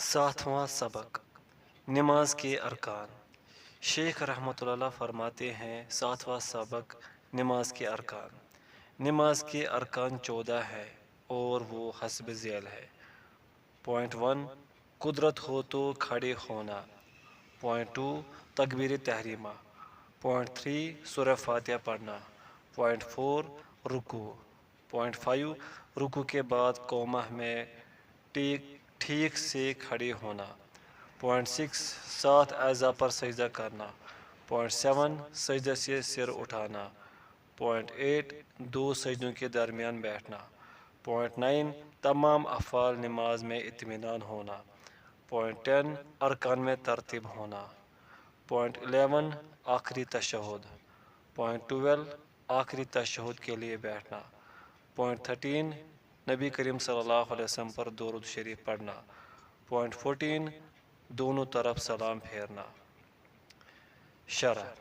ساتواں سبق نماز کے ارکان۔ شیخ رحمۃ اللہ فرماتے ہیں ساتواں سبق نماز کے ارکان۔ نماز کے ارکان 14 ہے اور وہ حسب ذیل ہے۔ پوائنٹ 1 قدرت ہو تو کھڑے ہونا۔ پوائنٹ 2 تکبیر تحریمہ۔ پوائنٹ 3 سورہ فاتحہ پڑھنا۔ پوائنٹ 4 رکوع۔ پوائنٹ 5 رکوع کے بعد قومہ میں ٹھیک سے کھڑے ہونا۔ پوائنٹ 6 7 اعضاء پر سجدہ کرنا۔ پوائنٹ 7 سجدہ سے سر اٹھانا۔ پوائنٹ 8 دو سجدوں کے درمیان بیٹھنا۔ پوائنٹ 9 تمام افعال نماز میں اطمینان ہونا۔ پوائنٹ 10 ارکان میں ترتیب ہونا۔ پوائنٹ 11 آخری تشہد۔ پوائنٹ 12 آخری تشہد کے لیے بیٹھنا۔ پوائنٹ 13 نبی کریم صلی اللہ علیہ وسلم پر درود شریف پڑھنا۔ پوائنٹ 14 دونوں طرف سلام پھیرنا۔ شرح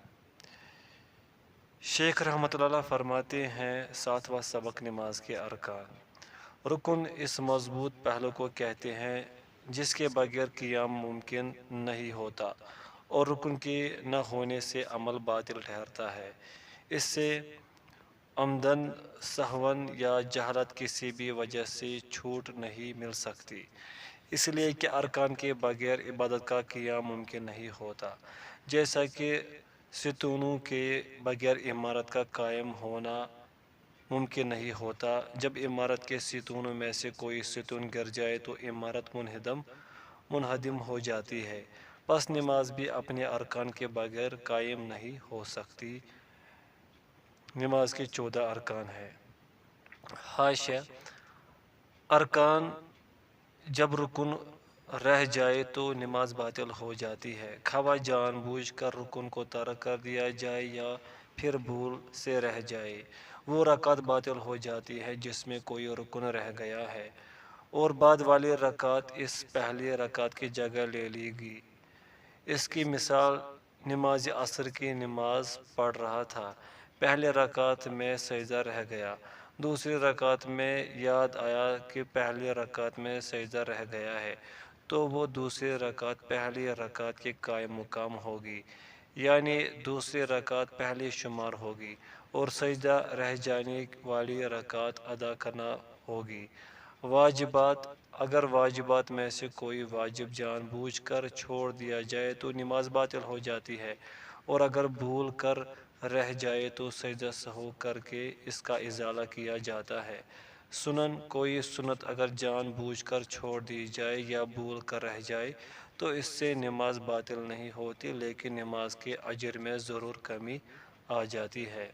شیخ رحمۃ اللہ فرماتے ہیں ساتواں سبق نماز کے ارکان۔ رکن اس مضبوط پہلو کو کہتے ہیں جس کے بغیر قیام ممکن نہیں ہوتا اور رکن کے نہ ہونے سے عمل باطل ٹھہرتا ہے۔ اس سے عمدن سہون یا جہالت کسی بھی وجہ سے چھوٹ نہیں مل سکتی، اس لیے کہ ارکان کے بغیر عبادت کا قیام ممکن نہیں ہوتا، جیسا کہ ستونوں کے بغیر عمارت کا قائم ہونا ممکن نہیں ہوتا۔ جب عمارت کے ستونوں میں سے کوئی ستون گر جائے تو عمارت منہدم ہو جاتی ہے، پس نماز بھی اپنے ارکان کے بغیر قائم نہیں ہو سکتی۔ نماز کے 14 ارکان ہیں۔ حاشیہ ارکان جب رکن رہ جائے تو نماز باطل ہو جاتی ہے، خواہ جان بوجھ کر رکن کو ترک کر دیا جائے یا پھر بھول سے رہ جائے۔ وہ رکعت باطل ہو جاتی ہے جس میں کوئی رکن رہ گیا ہے اور بعد والی رکعت اس پہلی رکعت کی جگہ لے لی گی۔ اس کی مثال نماز عصر کی نماز پڑھ رہا تھا، پہلے رکعت میں سجدہ رہ گیا، دوسری رکعت میں یاد آیا کہ پہلی رکعت میں سجدہ رہ گیا ہے تو وہ دوسری رکعت پہلی رکعت کے قائم مقام ہوگی، یعنی دوسری رکعت پہلی شمار ہوگی اور سجدہ رہ جانے والی رکعت ادا کرنا ہوگی۔ واجبات اگر واجبات میں سے کوئی واجب جان بوجھ کر چھوڑ دیا جائے تو نماز باطل ہو جاتی ہے، اور اگر بھول کر رہ جائے تو سجدہ سہو کر کے اس کا ازالہ کیا جاتا ہے۔ سنن کوئی سنت اگر جان بوجھ کر چھوڑ دی جائے یا بھول کر رہ جائے تو اس سے نماز باطل نہیں ہوتی، لیکن نماز کے اجر میں ضرور کمی آ جاتی ہے۔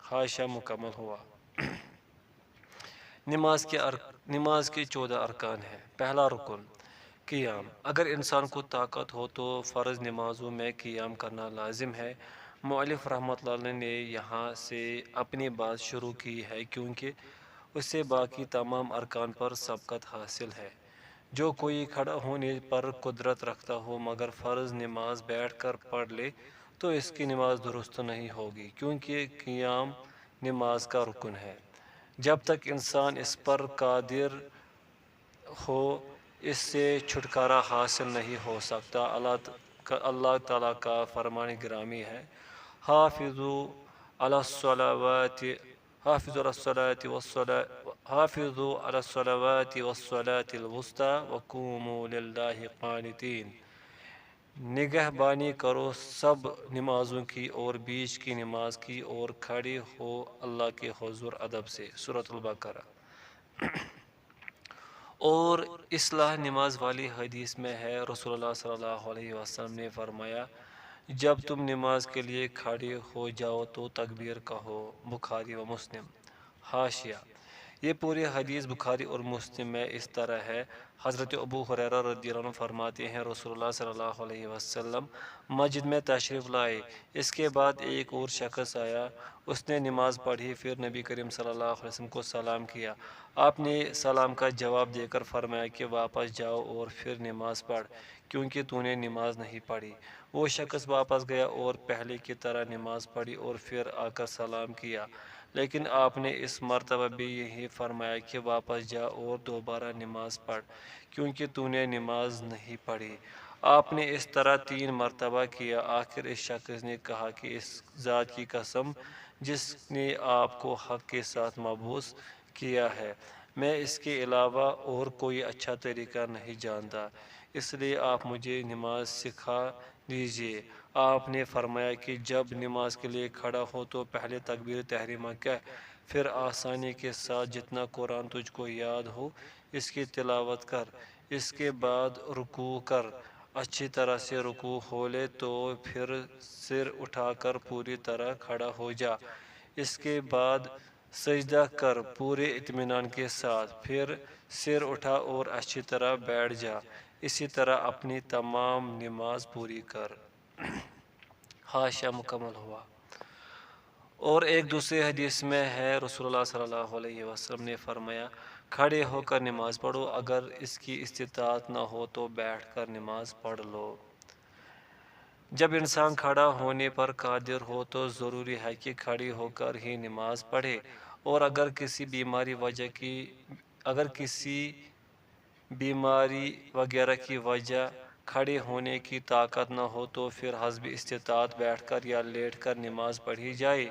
حاشیہ مکمل ہوا۔ نماز کے 14 ارکان ہیں۔ پہلا رکن قیام۔ اگر انسان کو طاقت ہو تو فرض نمازوں میں قیام کرنا لازم ہے۔ مؤلف رحمۃ اللہ نے یہاں سے اپنی بات شروع کی ہے کیونکہ اسے باقی تمام ارکان پر سبقت حاصل ہے۔ جو کوئی کھڑا ہونے پر قدرت رکھتا ہو مگر فرض نماز بیٹھ کر پڑھ لے تو اس کی نماز درست نہیں ہوگی، کیونکہ قیام نماز کا رکن ہے۔ جب تک انسان اس پر قادر ہو اس سے چھٹکارا حاصل نہیں ہو سکتا۔ اللہ تعالیٰ کا فرمان گرامی ہے، حافظوا علی الصلوات والصلاة الوسطی وقوموا للہ قانتین۔ نگہبانی کرو سب نمازوں کی اور بیچ کی نماز کی اور کھڑے ہو اللہ کے حضور ادب سے۔ سورۃ البقرہ۔ اور اصلاح نماز والی حدیث میں ہے، رسول اللہ صلی اللہ علیہ وسلم نے فرمایا جب تم نماز کے لیے کھڑے ہو جاؤ تو تکبیر کہو۔ بخاری و مسلم۔ حاشیہ یہ پوری حدیث بخاری اور مسلم میں اس طرح ہے۔ حضرت ابو ہریرہ رضی اللہ عنہ فرماتے ہیں رسول اللہ صلی اللہ علیہ وسلم مسجد میں تشریف لائے، اس کے بعد ایک اور شخص آیا، اس نے نماز پڑھی، پھر نبی کریم صلی اللہ علیہ وسلم کو سلام کیا۔ آپ نے سلام کا جواب دے کر فرمایا کہ واپس جاؤ اور پھر نماز پڑھ کیونکہ تو نے نماز نہیں پڑھی۔ وہ شخص واپس گیا اور پہلے کی طرح نماز پڑھی اور پھر آ کر سلام کیا، لیکن آپ نے اس مرتبہ بھی یہی فرمایا کہ واپس جا اور دوبارہ نماز پڑھ، کیونکہ تو نے نماز نہیں پڑھی۔ آپ نے اس طرح 3 مرتبہ کیا۔ آخر اس شخص نے کہا کہ اس ذات کی قسم جس نے آپ کو حق کے ساتھ مبعوث کیا ہے، میں اس کے علاوہ اور کوئی اچھا طریقہ نہیں جانتا، اس لیے آپ مجھے نماز سکھا دیجیے۔ آپ نے فرمایا کہ جب نماز کے لیے کھڑا ہو تو پہلے تکبیر تحریمہ کہہ، پھر آسانی کے ساتھ جتنا قرآن تجھ کو یاد ہو اس کی تلاوت کر، اس کے بعد رکوع کر، اچھی طرح سے رکوع ہو لے تو پھر سر اٹھا کر پوری طرح کھڑا ہو جا، اس کے بعد سجدہ کر پورے اطمینان کے ساتھ، پھر سر اٹھا اور اچھی طرح بیٹھ جا، اسی طرح اپنی تمام نماز پوری کر۔ حاشیہ مکمل ہوا۔ اور ایک دوسری حدیث میں ہے، رسول اللہ صلی اللہ علیہ وسلم نے فرمایا، کھڑے ہو کر نماز پڑھو، اگر اس کی استطاعت نہ ہو تو بیٹھ کر نماز پڑھ لو۔ جب انسان کھڑا ہونے پر قادر ہو تو ضروری ہے کہ کھڑی ہو کر ہی نماز پڑھے، اور اگر کسی بیماری وغیرہ کی وجہ کھڑے ہونے کی طاقت نہ ہو تو پھر حسب استطاعت بیٹھ کر یا لیٹ کر نماز پڑھی جائے۔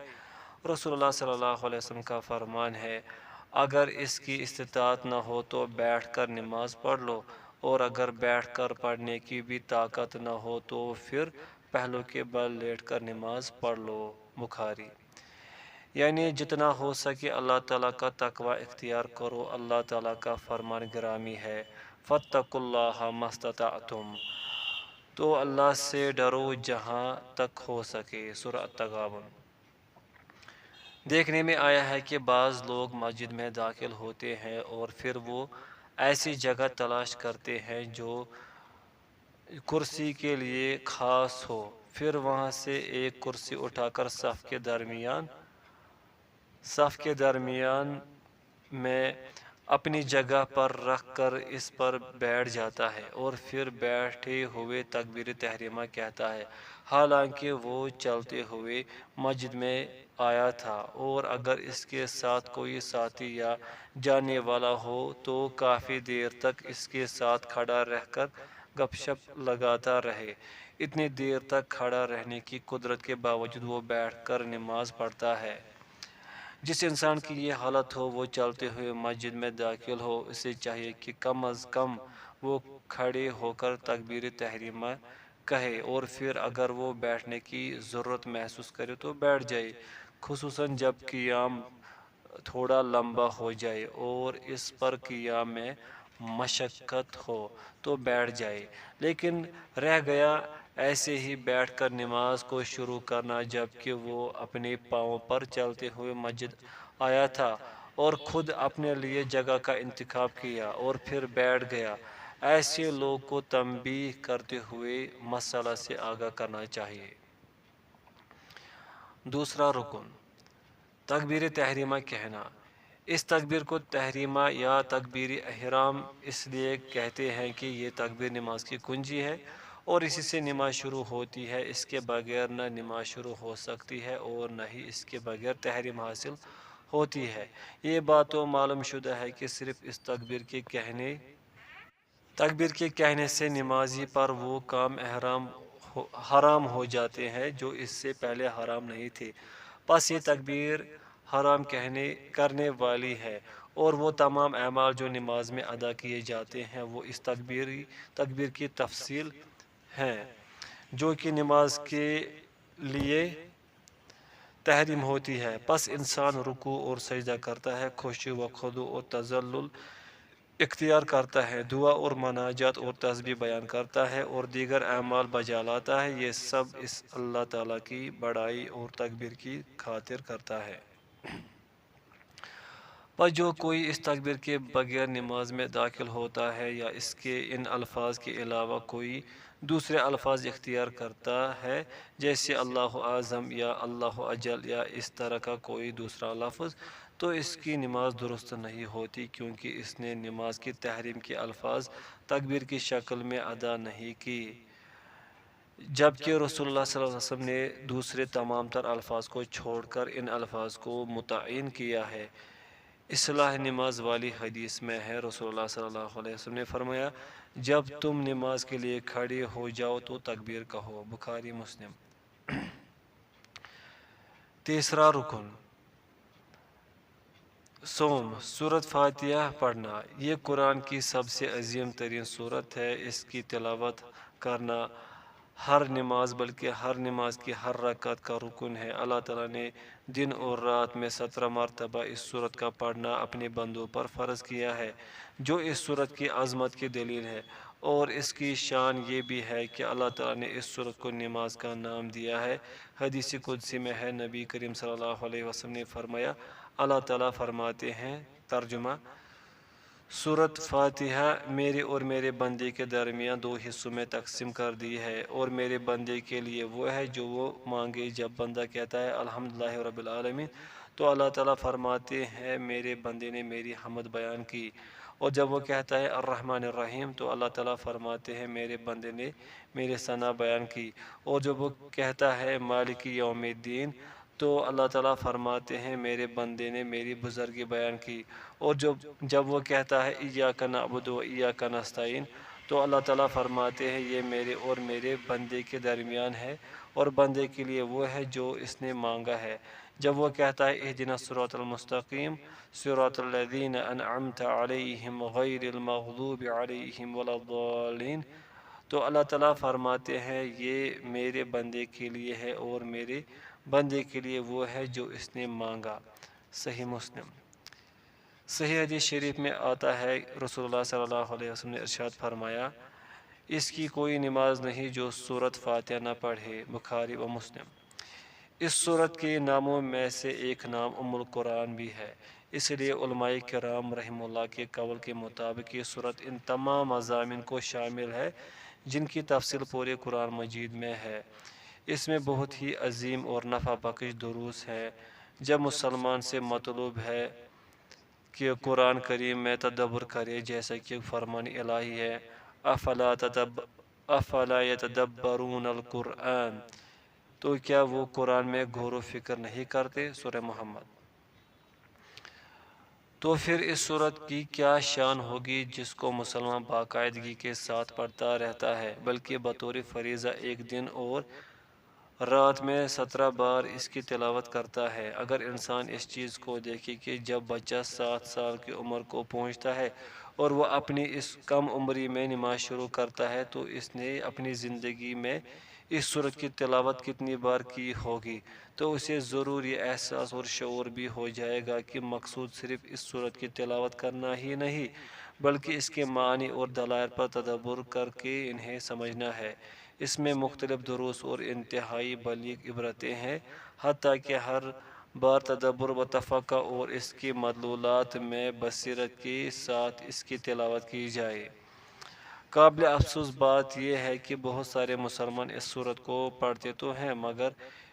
رسول اللہ صلی اللہ علیہ وسلم کا فرمان ہے، اگر اس کی استطاعت نہ ہو تو بیٹھ کر نماز پڑھ لو، اور اگر بیٹھ کر پڑھنے کی بھی طاقت نہ ہو تو پھر پہلو کے بل لیٹ کر نماز پڑھ لو۔ بخاری۔ یعنی جتنا ہو سکے اللہ تعالیٰ کا تقوی اختیار کرو۔ اللہ تعالیٰ کا فرمان گرامی ہے، فاتقوا اللہ ما استطعتم، تو اللہ سے ڈرو جہاں تک ہو سکے۔ سورہ التغابن۔ دیکھنے میں آیا ہے کہ بعض لوگ مسجد میں داخل ہوتے ہیں اور پھر وہ ایسی جگہ تلاش کرتے ہیں جو کرسی کے لیے خاص ہو، پھر وہاں سے ایک کرسی اٹھا کر صف کے درمیان میں اپنی جگہ پر رکھ کر اس پر بیٹھ جاتا ہے اور پھر بیٹھے ہوئے تکبیر تحریمہ کہتا ہے، حالانکہ وہ چلتے ہوئے مسجد میں آیا تھا، اور اگر اس کے ساتھ کوئی ساتھی یا جاننے والا ہو تو کافی دیر تک اس کے ساتھ کھڑا رہ کر گپ شپ لگاتا رہے۔ اتنی دیر تک کھڑا رہنے کی قدرت کے باوجود وہ بیٹھ کر نماز پڑھتا ہے۔ جس انسان کی یہ حالت ہو وہ چلتے ہوئے مسجد میں داخل ہو، اسے چاہیے کہ کم از کم وہ کھڑے ہو کر تکبیر تحریمہ کہے، اور پھر اگر وہ بیٹھنے کی ضرورت محسوس کرے تو بیٹھ جائے، خصوصاً جب قیام تھوڑا لمبا ہو جائے اور اس پر قیام میں مشقت ہو تو بیٹھ جائے۔ لیکن رہ گیا ایسے ہی بیٹھ کر نماز کو شروع کرنا، جبکہ وہ اپنے پاؤں پر چلتے ہوئے مسجد آیا تھا اور خود اپنے لیے جگہ کا انتخاب کیا اور پھر بیٹھ گیا۔ ایسے لوگ کو تنبیہ کرتے ہوئے مسئلہ سے آگاہ کرنا چاہیے۔ دوسرا رکن، تکبیر تحریمہ کہنا۔ اس تکبیر کو تحریمہ یا تکبیر احرام اس لیے کہتے ہیں کہ یہ تکبیر نماز کی کنجی ہے اور اسی سے نماز شروع ہوتی ہے۔ اس کے بغیر نہ نماز شروع ہو سکتی ہے اور نہ ہی اس کے بغیر تحریم حاصل ہوتی ہے۔ یہ بات تو معلوم شدہ ہے کہ صرف اس تکبیر کے کہنے سے نمازی پر وہ کام حرام ہو جاتے ہیں جو اس سے پہلے حرام نہیں تھے۔ پس یہ تکبیر حرام کرنے والی ہے، اور وہ تمام اعمال جو نماز میں ادا کیے جاتے ہیں وہ اس تکبیر کی تفصیل ہیں، جو کہ نماز کے لیے تحریم ہوتی ہے۔ پس انسان رکوع اور سجدہ کرتا ہے، خشوع و خضوع اور تذلل اختیار کرتا ہے، دعا اور مناجات اور تسبیح بیان کرتا ہے اور دیگر اعمال بجا لاتا ہے۔ یہ سب اس اللہ تعالیٰ کی بڑائی اور تکبیر کی خاطر کرتا ہے۔ پس جو کوئی اس تکبیر کے بغیر نماز میں داخل ہوتا ہے یا اس کے ان الفاظ کے علاوہ کوئی دوسرے الفاظ اختیار کرتا ہے، جیسے اللہ اعظم یا اللہ اجل یا اس طرح کا کوئی دوسرا لفظ، تو اس کی نماز درست نہیں ہوتی، کیونکہ اس نے نماز کی تحریم کے الفاظ تکبیر کی شکل میں ادا نہیں کی۔ جبکہ رسول اللہ صلی اللہ علیہ وسلم نے دوسرے تمام تر الفاظ کو چھوڑ کر ان الفاظ کو متعین کیا ہے۔ اصلاح نماز والی حدیث میں ہے، رسول اللہ صلی اللہ علیہ وسلم نے فرمایا، جب تم نماز کے لیے کھڑے ہو جاؤ تو تکبیر کہو، بخاری مسلم۔ تیسرا رکن، سوم، سورۃ فاتحہ پڑھنا۔ یہ قرآن کی سب سے عظیم ترین سورت ہے۔ اس کی تلاوت کرنا ہر نماز بلکہ ہر نماز کی ہر رکعت کا رکن ہے۔ اللہ تعالیٰ نے دن اور رات میں 17 مرتبہ اس سورت کا پڑھنا اپنے بندوں پر فرض کیا ہے، جو اس سورت کی عظمت کی دلیل ہے۔ اور اس کی شان یہ بھی ہے کہ اللہ تعالیٰ نے اس سورت کو نماز کا نام دیا ہے۔ حدیث قدسی میں ہے، نبی کریم صلی اللہ علیہ وسلم نے فرمایا، اللہ تعالیٰ فرماتے ہیں، ترجمہ، سورۃ فاتحہ میرے اور میرے بندے کے درمیان 2 حصوں میں تقسیم کر دی ہے، اور میرے بندے کے لیے وہ ہے جو وہ مانگے۔ جب بندہ کہتا ہے الحمدللہ رب العالمین تو اللہ تعالیٰ فرماتے ہیں، میرے بندے نے میری حمد بیان کی۔ اور جب وہ کہتا ہے الرحمن الرحیم تو اللہ تعالیٰ فرماتے ہیں، میرے بندے نے میرے ثنا بیان کی۔ اور جب وہ کہتا ہے مالک یوم الدین تو اللہ تعالیٰ فرماتے ہیں، میرے بندے نے میری بزرگی بیان کی۔ اور جب وہ کہتا ہے ایاک نعبد و ایاک نستعین تو اللہ تعالیٰ فرماتے ہیں، یہ میرے اور میرے بندے کے درمیان ہے، اور بندے کے لیے وہ ہے جو اس نے مانگا ہے۔ جب وہ کہتا ہے اہدنا الصراط المستقیم صراط الذین انعمت علیہم غیر المغضوب علیہم ولا الضالین تو اللہ تعالیٰ فرماتے ہیں، یہ میرے بندے کے لیے ہے اور میرے بندے کے لیے وہ ہے جو اس نے مانگا۔ صحیح مسلم۔ صحیح حدیث شریف میں آتا ہے، رسول اللہ صلی اللہ علیہ وسلم نے ارشاد فرمایا، اس کی کوئی نماز نہیں جو سورۃ فاتحہ نہ پڑھے، بخاری و مسلم۔ اس سورت کے ناموں میں سے ایک نام ام القرآن بھی ہے، اس لیے علماء کرام رحمہ اللہ کے قول کے مطابق یہ سورت ان تمام مضامین کو شامل ہے جن کی تفصیل پورے قرآن مجید میں ہے۔ اس میں بہت ہی عظیم اور نفع بخش دروس ہے۔ جب مسلمان سے مطلوب ہے کہ قرآن کریم میں تدبر کرے، جیسا کہ فرمان الہی ہے، افلا یتدبرون القرآن، تو کیا وہ قرآن میں غور و فکر نہیں کرتے؟ سورہ محمد۔ تو پھر اس سورت کی کیا شان ہوگی جس کو مسلمان باقاعدگی کے ساتھ پڑھتا رہتا ہے، بلکہ بطور فریضہ ایک دن اور رات میں 17 بار اس کی تلاوت کرتا ہے۔ اگر انسان اس چیز کو دیکھے کہ جب بچہ 7 سال کی عمر کو پہنچتا ہے اور وہ اپنی اس کم عمری میں نماز شروع کرتا ہے تو اس نے اپنی زندگی میں اس سورت کی تلاوت کتنی بار کی ہوگی، تو اسے ضرور یہ احساس اور شعور بھی ہو جائے گا کہ مقصود صرف اس سورت کی تلاوت کرنا ہی نہیں بلکہ اس کے معنی اور دلائل پر تدبر کر کے انہیں سمجھنا ہے۔ اس میں مختلف دروس اور انتہائی بلیغ عبرتیں ہیں، حتیٰ کہ ہر بار تدبر و تفقہ اور اس کی مدلولات میں بصیرت کے ساتھ اس کی تلاوت کی جائے۔ قابل افسوس بات یہ ہے کہ بہت سارے مسلمان اس سورت کو پڑھتے تو ہیں مگر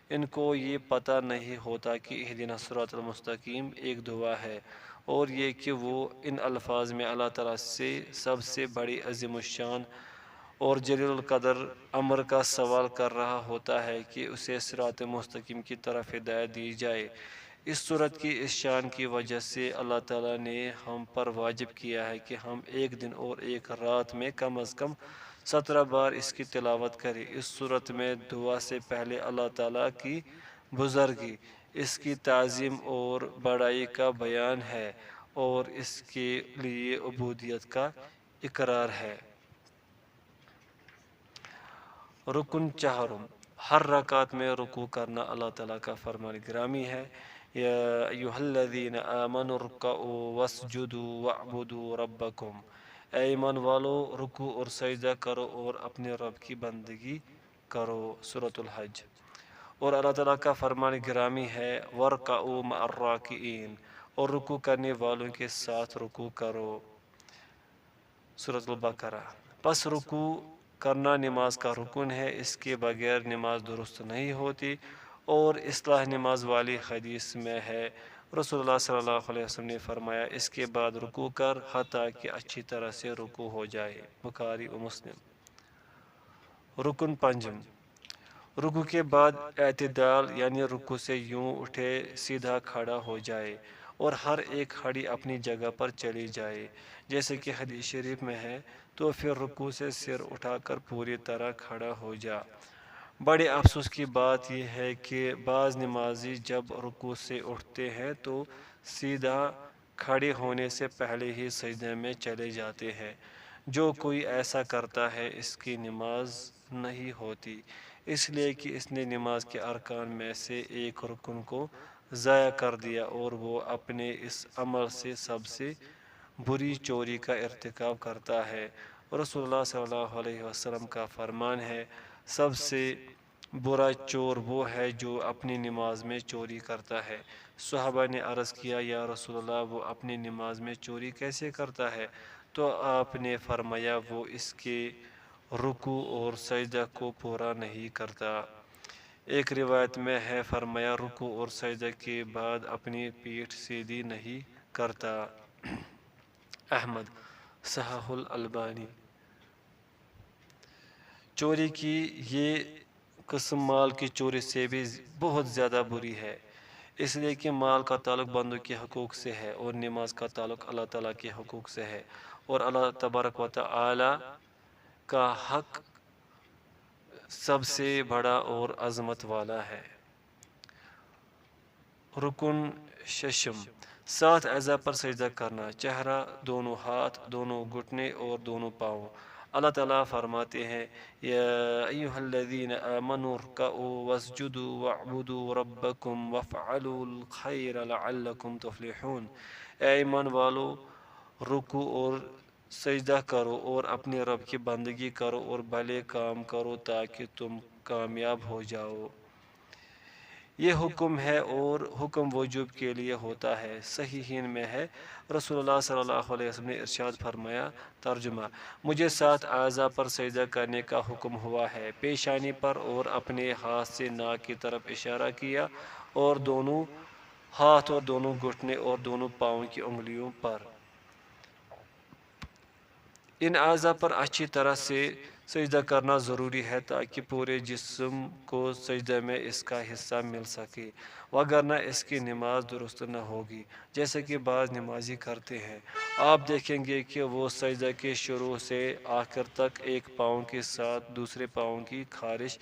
ان کو یہ پتہ نہیں ہوتا کہ اہدنا الصراط المستقیم ایک دعا ہے، اور یہ کہ وہ ان الفاظ میں اللہ تعالیٰ سے سب سے بڑی عظیم الشان اور جلیل القدر امر کا سوال کر رہا ہوتا ہے کہ اسے صراط مستقیم کی طرف ہدایت دی جائے۔ اس سورت کی اس شان کی وجہ سے اللہ تعالیٰ نے ہم پر واجب کیا ہے کہ ہم ایک دن اور ایک رات میں کم از کم 17 بار اس کی تلاوت کریں۔ اس سورت میں دعا سے پہلے اللہ تعالیٰ کی بزرگی، اس کی تعظیم اور بڑائی کا بیان ہے اور اس کے لیے عبودیت کا اقرار ہے۔ رکن چہارم، ہر رکعت میں رکوع کرنا اللہ تعالیٰ کا فرمان گرامی ہے۔ یا ایھا الذین آمنوا ارکعوا واسجدوا واعبدوا ربکم، اے ایمان والو رکوع اور سجدہ کرو اور اپنے رب کی بندگی کرو، سورۃ الحج۔ اور اللہ تعالیٰ کا فرمان گرامی ہے، وارکعوا مع الراکعین، اور رکوع کرنے والوں کے ساتھ رکوع کرو، سورۃ البقرہ۔ پس رکوع کرنا نماز کا رکن ہے، اس کے بغیر نماز درست نہیں ہوتی۔ اور اصلاح نماز والی حدیث میں ہے، رسول اللہ صلی اللہ علیہ وسلم نے فرمایا، اس کے بعد رکوع کر حتیٰ کہ اچھی طرح سے رکوع ہو جائے، بخاری و مسلم۔ رکن پنجم، رکو کے بعد اعتدال یعنی رکو سے یوں اٹھے سیدھا کھڑا ہو جائے اور ہر ایک ہڈی اپنی جگہ پر چلی جائے جیسے کہ حدیث شریف میں ہے، تو پھر رکو سے سر اٹھا کر پوری طرح کھڑا ہو جا۔ بڑے افسوس کی بات یہ ہے کہ بعض نمازی جب رکوع سے اٹھتے ہیں تو سیدھا کھڑے ہونے سے پہلے ہی سجدے میں چلے جاتے ہیں۔ جو کوئی ایسا کرتا ہے اس کی نماز نہیں ہوتی، اس لیے کہ اس نے نماز کے ارکان میں سے ایک رکن کو ضائع کر دیا اور وہ اپنے اس عمل سے سب سے بری چوری کا ارتکاب کرتا ہے۔ رسول اللہ صلی اللہ علیہ وسلم کا فرمان ہے، سب سے برا چور وہ ہے جو اپنی نماز میں چوری کرتا ہے۔ صحابہ نے عرض کیا، یا رسول اللہ، وہ اپنی نماز میں چوری کیسے کرتا ہے؟ تو آپ نے فرمایا، وہ اس کے رکوع اور سجدہ کو پورا نہیں کرتا۔ ایک روایت میں ہے فرمایا، رکوع اور سجدہ کے بعد اپنی پیٹھ سیدھی نہیں کرتا۔ احمد، صحیح الالبانی۔ چوری کی یہ قسم مال کی چوری سے بھی بہت زیادہ بری ہے، اس لیے کہ مال کا تعلق بندوں کے حقوق سے ہے اور نماز کا تعلق اللہ تعالیٰ کے حقوق سے ہے، اور اللہ تبارک و تعالی کا حق سب سے بڑا اور عظمت والا ہے۔ رکن ششم، 7 اعضاء پر سجدہ کرنا، چہرہ، دونوں ہاتھ، دونوں گھٹنے اور دونوں پاؤں۔ اللہ تعالیٰ فرماتے ہیں، یا ایہا الذین آمنوا ارکعوا واسجدوا واعبدوا ربکم وافعلوا الخیر لعلکم تفلحون۔ اے ایمان والو، رکوع اور سجدہ کرو اور اپنے رب کی بندگی کرو اور بھلے کام کرو تاکہ تم کامیاب ہو جاؤ۔ یہ حکم ہے اور حکم وجوب کے لیے ہوتا ہے۔ صحیحین میں ہے، رسول اللہ صلی اللہ علیہ وسلم نے ارشاد فرمایا، ترجمہ، مجھے 7 اعضاء پر سجدہ کرنے کا حکم ہوا ہے، پیشانی پر اور اپنے ہاتھ سے ناک کی طرف اشارہ کیا، اور دونوں ہاتھ اور دونوں گھٹنے اور دونوں پاؤں کی انگلیوں پر۔ ان اعضاء پر اچھی طرح سے سجدہ کرنا ضروری ہے تاکہ پورے جسم کو سجدہ میں اس کا حصہ مل سکے، وگرنہ اس کی نماز درست نہ ہوگی، جیسے کہ بعض نمازی کرتے ہیں۔ آپ دیکھیں گے کہ وہ سجدہ کے شروع سے آخر تک ایک پاؤں کے ساتھ دوسرے پاؤں کی خارش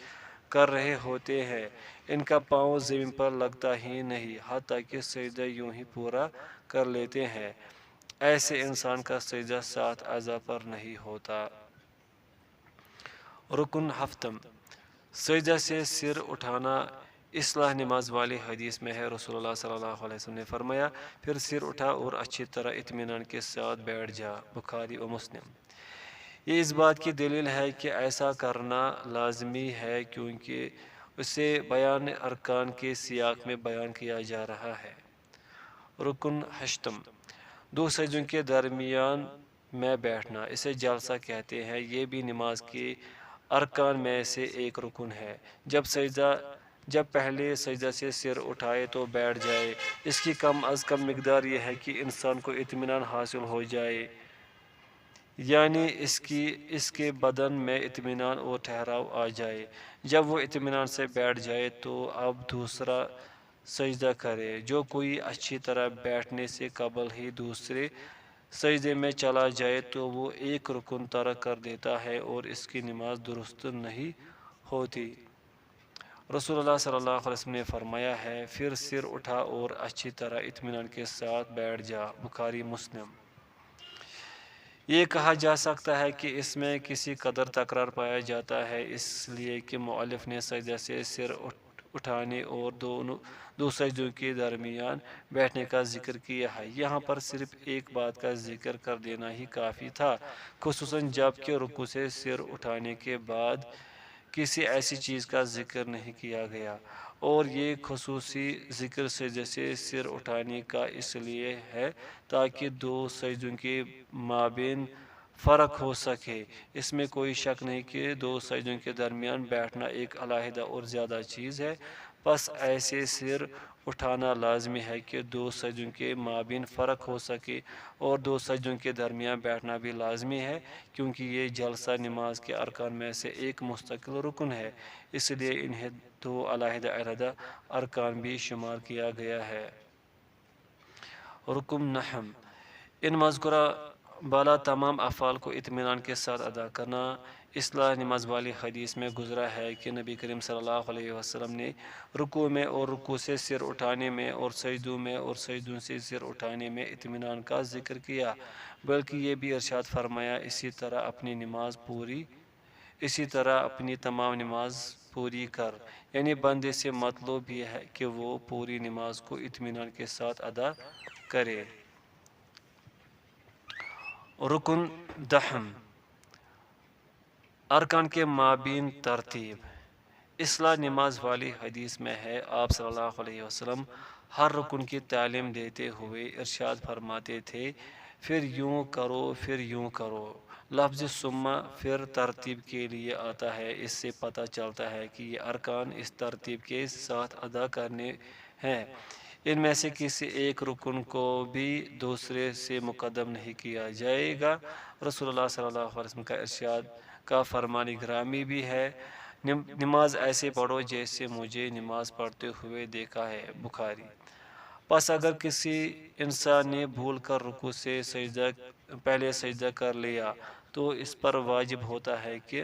کر رہے ہوتے ہیں، ان کا پاؤں زمین پر لگتا ہی نہیں، حتیٰ کہ سجدہ یوں ہی پورا کر لیتے ہیں۔ ایسے انسان کا سجدہ 7 اعضاء پر نہیں ہوتا۔ رکن ہفتم، سجدہ سے سر اٹھانا، اصلاح نماز والی حدیث میں ہے، رسول اللہ صلی اللہ علیہ وسلم نے فرمایا، پھر سر اٹھا اور اچھی طرح اطمینان کے ساتھ بیٹھ جا، بخاری و مسلم۔ یہ اس بات کی دلیل ہے کہ ایسا کرنا لازمی ہے کیونکہ اسے بیان ارکان کے سیاق میں بیان کیا جا رہا ہے۔ رکن ہشتم، 2 سجدوں کے درمیان میں بیٹھنا، اسے جلسہ کہتے ہیں، یہ بھی نماز کے ارکان میں سے ایک رکن ہے۔ جب پہلے سجدہ سے سر اٹھائے تو بیٹھ جائے، اس کی کم از کم مقدار یہ ہے کہ انسان کو اطمینان حاصل ہو جائے، یعنی اس کے بدن میں اطمینان اور ٹھہراؤ آ جائے۔ جب وہ اطمینان سے بیٹھ جائے تو اب دوسرا سجدہ کرے۔ جو کوئی اچھی طرح بیٹھنے سے قبل ہی دوسرے سجدے میں چلا جائے تو وہ ایک رکن ترک کر دیتا ہے اور اس کی نماز درست نہیں ہوتی۔ رسول اللہ صلی اللہ علیہ وسلم نے فرمایا ہے، پھر سر اٹھا اور اچھی طرح اطمینان کے ساتھ بیٹھ جا، بخاری مسلم۔ یہ کہا جا سکتا ہے کہ اس میں کسی قدر تکرار پایا جاتا ہے، اس لیے کہ مؤلف نے سجدہ سے سر اٹھانے اور دو سجدوں کے درمیان بیٹھنے کا ذکر کیا ہے۔ یہاں پر صرف ایک بات کا ذکر کر دینا ہی کافی تھا، خصوصاً جب کہ رکوع سے سر اٹھانے کے بعد کسی ایسی چیز کا ذکر نہیں کیا گیا، اور یہ خصوصی ذکر سجدے سے سر اٹھانے کا اس لیے ہے تاکہ 2 سجدوں کے مابین فرق ہو سکے۔ اس میں کوئی شک نہیں کہ 2 سجدوں کے درمیان بیٹھنا ایک علیحدہ اور زیادہ چیز ہے، پس ایسے سر اٹھانا لازمی ہے کہ دو سجدوں کے مابین فرق ہو سکے، اور دو سجدوں کے درمیان بیٹھنا بھی لازمی ہے، کیونکہ یہ جلسہ نماز کے ارکان میں سے ایک مستقل رکن ہے، اس لیے انہیں دو علیحدہ علیحدہ ارکان بھی شمار کیا گیا ہے۔ رکن نحم، ان مذکورہ بالا تمام افعال کو اطمینان کے ساتھ ادا کرنا۔ اصلاح نماز والی حدیث میں گزرا ہے کہ نبی کریم صلی اللہ علیہ وسلم نے رکوع میں اور رکوع سے سر اٹھانے میں اور سجدوں میں اور سجدوں سے سر اٹھانے میں اطمینان کا ذکر کیا، بلکہ یہ بھی ارشاد فرمایا اسی طرح اپنی تمام نماز پوری کر، یعنی بندے سے مطلوب یہ ہے کہ وہ پوری نماز کو اطمینان کے ساتھ ادا کرے۔ رکن دہم، ارکان کے مابین ترتیب۔ اصلاح نماز والی حدیث میں ہے، آپ صلی اللہ علیہ وسلم ہر رکن کی تعلیم دیتے ہوئے ارشاد فرماتے تھے، پھر یوں کرو پھر یوں کرو۔ لفظ ثم پھر ترتیب کے لیے آتا ہے، اس سے پتہ چلتا ہے کہ یہ ارکان اس ترتیب کے ساتھ ادا کرنے ہیں، ان میں سے کسی ایک رکن کو بھی دوسرے سے مقدم نہیں کیا جائے گا۔ رسول اللہ صلی اللہ علیہ وسلم کا ارشاد کا فرمان گرامی بھی ہے، نماز ایسے پڑھو جیسے مجھے نماز پڑھتے ہوئے دیکھا ہے، بخاری۔ پس اگر کسی انسان نے بھول کر رکوع سے پہلے سجدہ کر لیا تو اس پر واجب ہوتا ہے کہ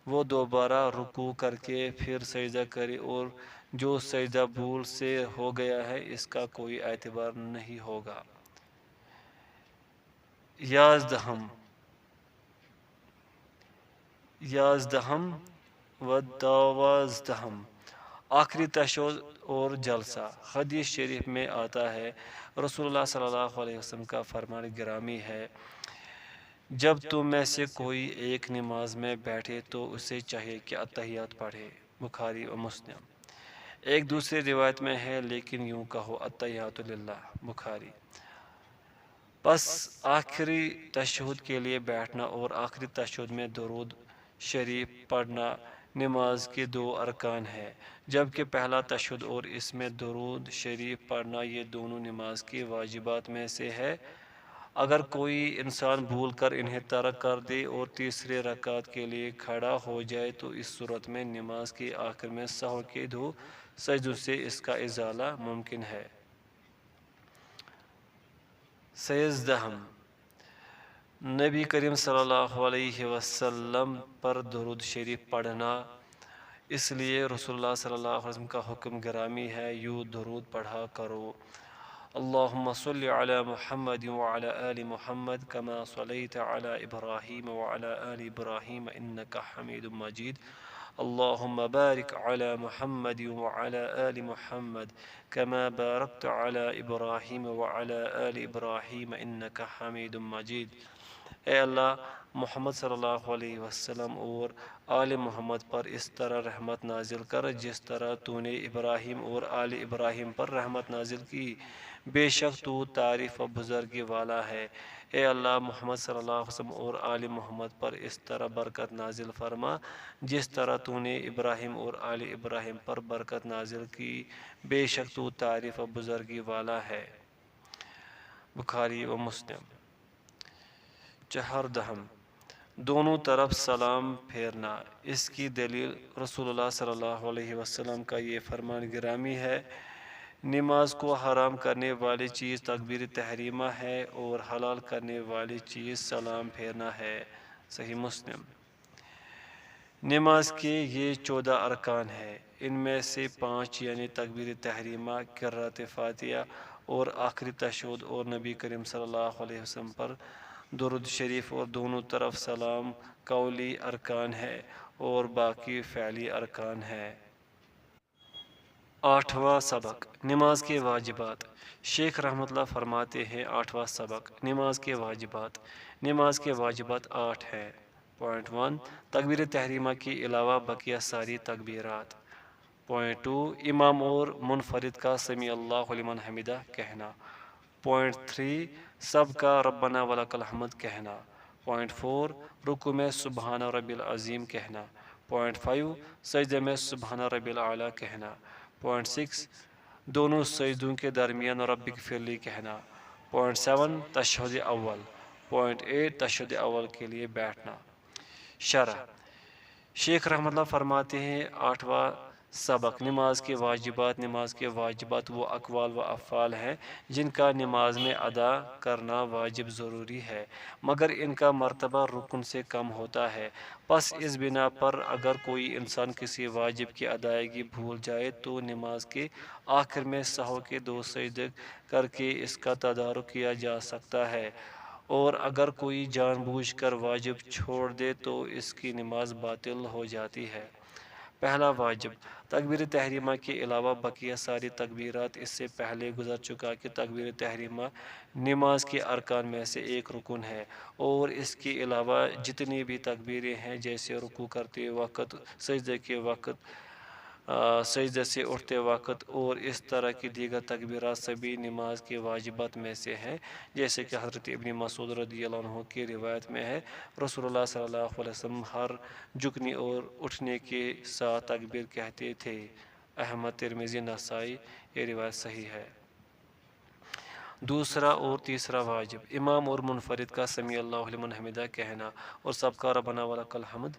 وہ دوبارہ رکوع کر کے پھر سجدہ کرے، اور جو سجدہ بھول سے ہو گیا ہے اس کا کوئی اعتبار نہیں ہوگا۔ یازدہم و دوازدہم، آخری تشہد اور جلسہ۔ حدیث شریف میں آتا ہے، رسول اللہ صلی اللہ علیہ وسلم کا فرمان گرامی ہے، جب تم میں سے کوئی ایک نماز میں بیٹھے تو اسے چاہیے کہ اتحیات پڑھے، بخاری و مسلم۔ ایک دوسری روایت میں ہے، لیکن یوں کہو اتحیات للہ، بخاری۔ پس آخری تشہد کے لیے بیٹھنا اور آخری تشہد میں درود شریف پڑھنا نماز کے دو ارکان ہیں، جبکہ پہلا تشہد اور اس میں درود شریف پڑھنا یہ دونوں نماز کے واجبات میں سے ہے۔ اگر کوئی انسان بھول کر انہیں ترک کر دے اور تیسرے رکعت کے لیے کھڑا ہو جائے تو اس صورت میں نماز کے آخر میں سہو کے دو سجدوں سے اس کا ازالہ ممکن ہے۔ سیزدہم، نبی کریم صلی اللہ علیہ وسلم پر درود شریف پڑھنا۔ اس لیے رسول اللہ صلی اللہ علیہ وسلم کا حکم گرامی ہے، یوں درود پڑھا کرو، اللہم صلی علی محمد وعلی آل محمد کما صلیت علی ابراہیم وعلی آل ابراہیم انک حمید مجید، اللہم بارک علی محمد وعلی آل محمد کما بارکت علی ابراہیم وعلی آل ابراہیم انک حمید مجید۔ اے اللہ، محمد صلی اللہ علیہ وسلم اور آل محمد پر اس طرح رحمت نازل کر جس طرح تو نے ابراہیم اور آل ابراہیم پر رحمت نازل کی، بے شک تو تعریف و بزرگی والا ہے۔ اے اللہ، محمد صلی اللہ علیہ وسلم اور آل محمد پر اس طرح برکت نازل فرما جس طرح تو نے ابراہیم اور آل ابراہیم پر برکت نازل کی، بے شک تو تعریف و بزرگی والا ہے، بخاری و مسلم۔ چہردہم، دونوں طرف سلام پھیرنا۔ اس کی دلیل رسول اللہ صلی اللہ علیہ وسلم کا یہ فرمان گرامی ہے، نماز کو حرام کرنے والی چیز تکبیر تحریمہ ہے اور حلال کرنے والی چیز سلام پھیرنا ہے، صحیح مسلم۔ نماز کے یہ 14 ارکان ہیں، ان میں سے 5 یعنی تکبیر تحریمہ، قراءت فاتحہ اور آخری تشہد اور نبی کریم صلی اللہ علیہ وسلم پر درود شریف اور دونوں طرف سلام قولی ارکان ہے اور باقی فعلی ارکان ہے۔ 8واں سبق، نماز کے واجبات۔ شیخ رحمۃ اللہ فرماتے ہیں، 8واں سبق، نماز کے واجبات۔ نماز کے واجبات 8 ہیں۔ پوائنٹ 1، تکبیر تحریمہ کے علاوہ بقیہ ساری تکبیرات۔ پوائنٹ 2، امام اور منفرد کا سمیع اللہ لمن حمدہ کہنا۔ پوائنٹ 3، سب کا ربنا ولک الحمد کہنا۔ پوائنٹ 4، رکوع میں سبحان ربی العظیم کہنا۔ پوائنٹ 5، سجدے میں سبحان ربی الاعلیٰ کہنا۔ 6 دونوں سجدوں کے درمیان رب اغفرلی کہنا۔ 7 تشہد اول۔ 8 تشہد اول کے لیے بیٹھنا۔ شرح شیخ رحمۃ اللہ فرماتے ہیں 8واں سبق نماز کے واجبات۔ نماز کے واجبات وہ اقوال و افعال ہیں جن کا نماز میں ادا کرنا واجب ضروری ہے، مگر ان کا مرتبہ رکن سے کم ہوتا ہے۔ پس اس بنا پر اگر کوئی انسان کسی واجب کی ادائیگی بھول جائے تو نماز کے آخر میں سہو کے 2 سجدے کر کے اس کا تدارک کیا جا سکتا ہے، اور اگر کوئی جان بوجھ کر واجب چھوڑ دے تو اس کی نماز باطل ہو جاتی ہے۔ پہلا واجب تکبیر تحریمہ کے علاوہ بقیہ ساری تکبیرات۔ اس سے پہلے گزر چکا کہ تکبیر تحریمہ نماز کے ارکان میں سے ایک رکن ہے، اور اس کے علاوہ جتنی بھی تکبیریں ہیں جیسے رکوع کرتے وقت، سجدے کے وقت، سجدے سے اٹھتے وقت اور اس طرح کی دیگر تکبیرات سبھی نماز کے واجبات میں سے ہیں، جیسے کہ حضرت ابن مسعود رضی اللہ عنہ کی روایت میں ہے رسول اللہ صلی اللہ علیہ وسلم ہر جھکنے اور اٹھنے کے ساتھ تکبیر کہتے تھے۔ احمد، ترمذی، نسائی، یہ روایت صحیح ہے۔ دوسرا اور تیسرا واجب امام اور منفرد کا سمیع اللہ لمن حمدہ کہنا اور سب کا ربنا ولک الحمد،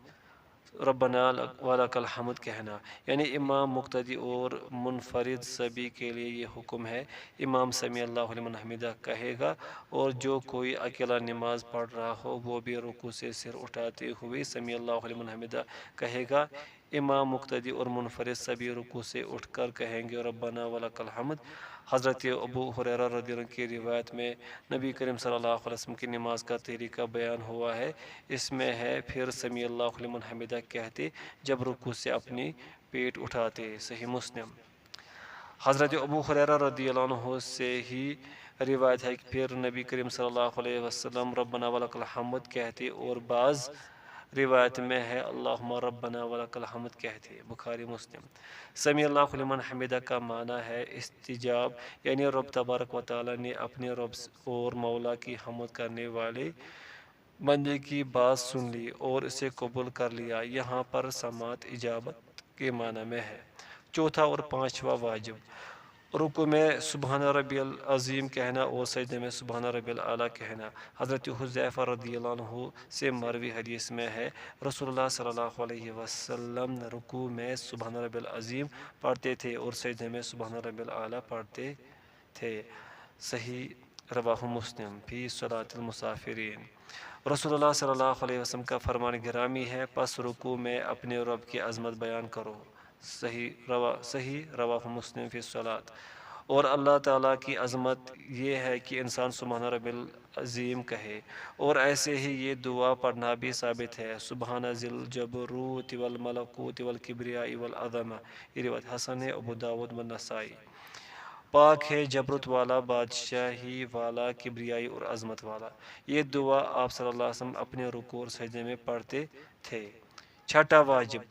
ربنا ولک الحمد کہنا، یعنی امام، مقتدی اور منفرد سبھی کے لیے یہ حکم ہے۔ امام سمیع اللہ لمن حمدہ کہے گا، اور جو کوئی اکیلا نماز پڑھ رہا ہو وہ بھی رکوع سے سر اٹھاتے ہوئے سمیع اللہ لمن حمدہ کہے گا۔ امام، مقتدی اور منفرد سبھی رکوع سے اٹھ کر کہیں گے ربنا ولک الحمد۔ حضرت ابو ہریرہ رضی اللہ عنہ کی روایت میں نبی کریم صلی اللہ علیہ وسلم کی نماز کا طریقہ بیان ہوا ہے، اس میں ہے پھر سمیع اللہ لمن حمدہ کہتے جب رکوع سے اپنی پیٹ اٹھاتے۔ صحیح مسلم۔ حضرت ابو ہریرہ رضی اللہ عنہ سے ہی روایت ہے کہ پھر نبی کریم صلی اللہ علیہ وسلم ربنا ولک الحمد کہتے، اور بعض روایت میں ہے اللہم ربنا ولک الحمد کہتے۔ بخاری، مسلم۔ سمیع اللہ لمن حمدہ کا معنی ہے استجاب، یعنی رب تبارک و تعالیٰ نے اپنے رب اور مولا کی حمد کرنے والے بندے کی بات سن لی اور اسے قبول کر لیا۔ یہاں پر سماعت اجابت کے معنی میں ہے۔ چوتھا اور پانچواں واجب رکوع میں سبحان ربی العظیم کہنا اور سجدے میں سبحان ربی الاعلیٰ کہنا۔ حضرت حذیفہ رضی اللہ عنہ سے مروی حدیث میں ہے رسول اللہ صلی اللہ علیہ وسلم رکوع میں سبحان ربی العظیم پڑھتے تھے اور سجدے میں سبحان ربی الاعلیٰ پڑھتے تھے۔ صحیح رواہ مسلم فی صلاۃ المسافرین۔ رسول اللہ صلی اللہ علیہ وسلم کا فرمان گرامی ہے پس رکوع میں اپنے رب کی عظمت بیان کرو۔ صحیح رواہ مسلم فی الصلاۃ۔ اور اللہ تعالیٰ کی عظمت یہ ہے کہ انسان سبحان ربی العظیم کہے، اور ایسے ہی یہ دعا پڑھنا بھی ثابت ہے سبحان ذی الجبروت والملکوت والکبریاء والعظمہ۔ یہ روایت حسن ہے، ابو داؤد والنسائی۔ پاک ہے جبروت والا، بادشاہی والا، کبریائی اور عظمت والا۔ یہ دعا آپ صلی اللہ علیہ وسلم اپنے رکوع اور سجدے میں پڑھتے تھے۔ چھٹا واجب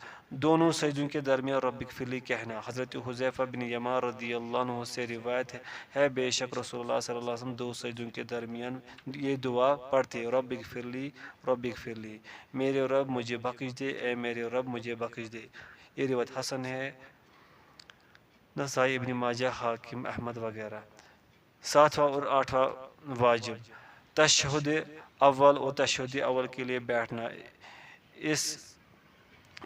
دونوں سجدوں کے درمیان رب اغفرلی کہنا۔ حضرت حذیفہ بن یمان رضی اللہ عنہ سے روایت ہے بے شک رسول اللہ صلی اللہ علیہ وسلم 2 سجدوں کے درمیان یہ دعا پڑھتے رب اغفرلی، رب اغفرلی، میرے رب مجھے بخش دے، اے میرے رب مجھے بخش دے۔ یہ روایت حسن ہے، نسائی، ابن ماجہ، حاکم، احمد وغیرہ۔ ساتواں اور آٹھواں واجب تشہد اول اور تشہد اول کے لیے بیٹھنا۔ اس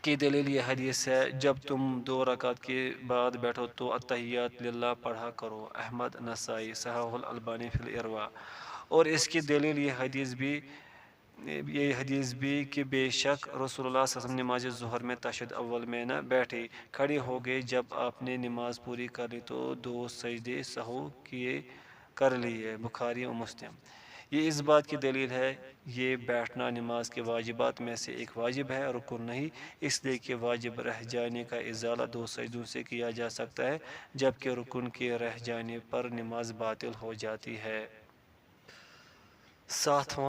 کی دلیل یہ حدیث ہے جب تم 2 رکعت کے بعد بیٹھو تو التحیات للہ پڑھا کرو۔ احمد، نسائی، صححہ الالبانی فی الارواء۔ اور اس کی دلیل یہ حدیث بھی کہ بے شک رسول اللہ صلی اللہ علیہ وسلم نماز ظہر میں تشہد اول میں نہ بیٹھے، کھڑے ہو گئے، جب آپ نے نماز پوری کر لی تو 2 سجدے سہو کر لیے۔ بخاری و مسلم۔ یہ اس بات کی دلیل ہے یہ بیٹھنا نماز کے واجبات میں سے ایک واجب ہے، رکن نہیں، اس لیے کہ واجب رہ جانے کا ازالہ 2 سجدوں سے کیا جا سکتا ہے، جبکہ رکن کے رہ جانے پر نماز باطل ہو جاتی ہے۔ ساتواں